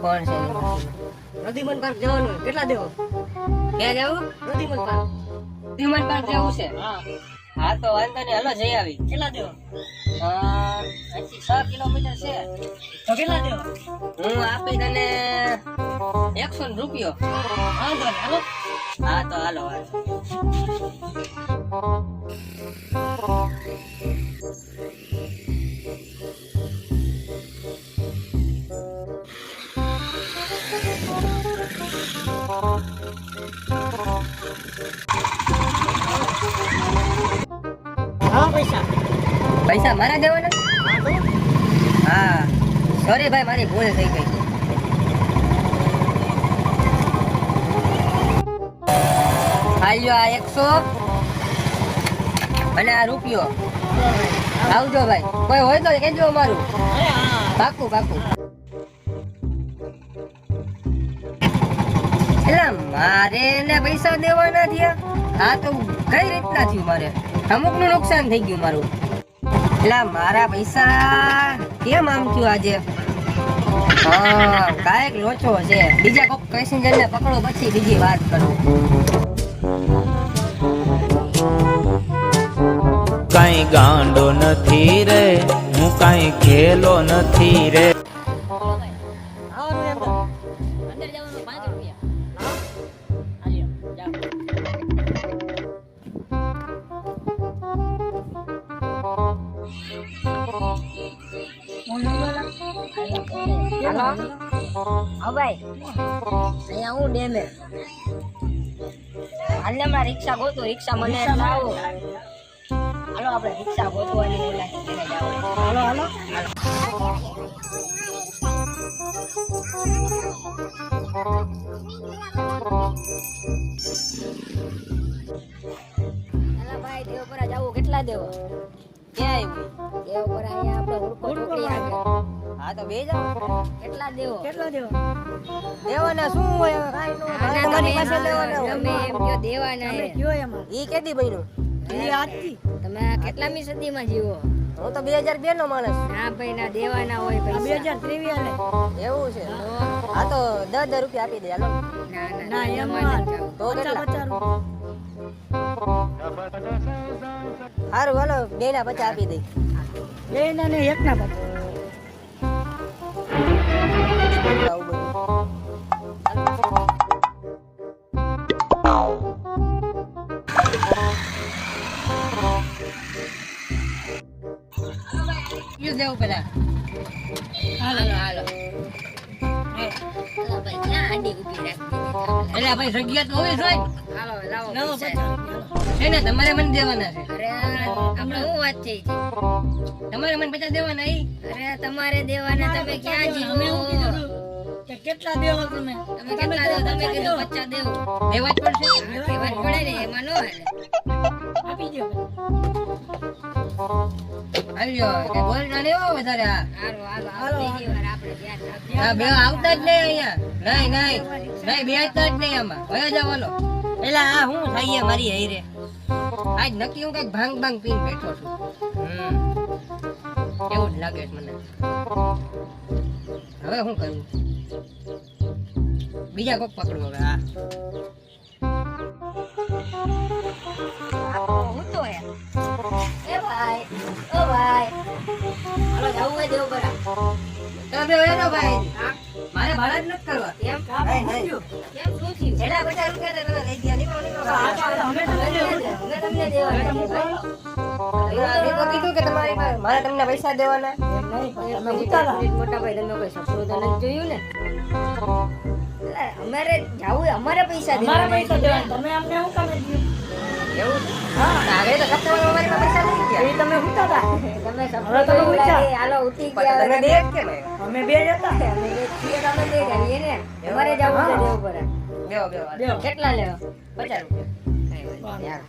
કોણ છે નદીમન પાર્ક જવાનું કેટલા દેવો ક્યાં જવું નદીમન પાર્ક ધીમન પાર્ક જવું છે હા હા તો વાંધો નહીં હાલો જઈ આવી કેટલા દેવો અહીંથી 6 કિલોમીટર છે તો કેટલા દેવો હું આપી તને 100 રૂપિયો વાંધો નહીં હાલો હા તો હાલો હા પૈસા પૈસા મારા દેવાના હા સોરી ભાઈ મારી ભૂલ થઈ ગઈ હાલ્યો આ 100 અને આ રૂપિયો આવજો ભાઈ કોઈ હોય તો કહેજો અમારું પાકું પાકું એટલે મારે ને પૈસા દેવાના થયા હા તો કઈ રીતના થયું મારે અમુક નું નુકસાન થઈ ગયું મારું એટલે મારા પૈસા કેમ આમ થયું આજે હા કાંઈક લોચો છે બીજા કોક પેસેન્જર ને પકડો પછી બીજી વાત કરું કાઈ ગાંડો નથી રે હું કાઈ ખેલો નથી રે અંદર જવાનું 5 રૂપિયા હાલ્યો જાઓ હાલો હા ભાઈ અહીંયા હું ડેમે હાલ હમણાં રિક્ષા ગોતું રિક્ષા મને લાવો હાલો આપણે રિક્ષા ગોતવાની ઓલા ઘરે જાવ હાલો હાલો હાલા ભાઈ દેવપરા જાવું કેટલા દેવો ક્યાં આવ્યું દેવપરા અહીંયા આપણે ઉડકો ચોકડી આગળ હા તો બે જાવ કેટલા દેવો કેટલા દેવો દેવાના શું હોય કાઈ નો તમારી પાસે લેવાના તમે એમ કયો દેવાના તમે હે કયો એમાં ઈ કેદી બન્યું એ આજથી તમે કેટલામી સદીમાં જીવો હું તો 2002 નો માણસ ના ભાઈ ના દેવાના હોય આ પૈસા 2023 આલે એવું છે હા તો 10 રૂપિયા આપી દે હાલો ના ના ના ના એમાં તો કેટલા 50 રૂપિયા સારું હાલો બે ના 50 આપી દઈ બે ના ને એક ના 50 આવું બધું યુ દેવું પેલા હાલો હાલો હાલો ભાઈ ક્યાં આડી ઊભી રાખી એટલે ભાઈ જગ્યા તો હોવી જોઈએ હાલો લાવો નવો પૈસા. 50 છે ને તમારે મને દેવાના છે અરે આપણે શું વાત થઈ છે તમારે મને 50 દેવાના ઈ અરે તમારે દેવાના તમે ક્યાં જીવો અમે એવું કીધું કે કેટલા દેવો તમે તમે કેટલા દેવો તમે કીધું 50 દેવો દેવા જ પડશે દેવા જ પડે ને એમાં નો હાલે આપી દો આવ્યો કે બોલતા નહીં હો વધારે આ હાલો હાલો હાલો બીજી વાર આપણે ધ્યાન રાખીએ આ બે આવતા જ નહીં અહીંયા નહીં બેસતા જ નહીં આમાં ભયા જવાનો એલા આ હું થાય મારી હૈરે આજ નક્કી હું કઈક ભાંગ ભાંગ પીને બેઠો છું એવું જ લાગે છે મને હવે શું કરું બીજા કોક પકડું હવે આ હું તો હે એ ભાઈ ઓ ભાઈ હાલો જાવું હોય દેવ બરા તમે એનો ભાઈ મારે ભાડા જ નથી કરવા કેમ નહીં, નહીં. કેમ શું થયું છેલ્લા 50 રૂપિયા તો તમે લઈ ગયા નીકળો અમે તો લઈ લેવું અમે તમને દેવાના છે ભાઈ મેં તો કીધું કે તમારી પાસે મારે તમને પૈસા દેવાના તમે ઉતારા મોટા ભાઈ તમે કોઈ સપનું તો નથી જોયું ને એટલે અમારે જાવું અમારે પૈસા અમારા પૈસા દેવાના દેવા તમે અમને શું કામે દીધું એવું છે? હવે તો સપ્તાહમાં અમારી પાસે પૈસા લઈ ગયા એ તમે ઉતારા તમે હવે સપનું તમે તો ઊંચા. હાલો ઉઠી પણ ગયા તમે દે જ કેમ એ? અમે બે જતા અમે એક છીએ તો અમે દે કરીએ ને અમારે જાવું છે દેવ પર બેહો, બેહો. દેવો કેટલા લેવા 50 રૂપિયા યાર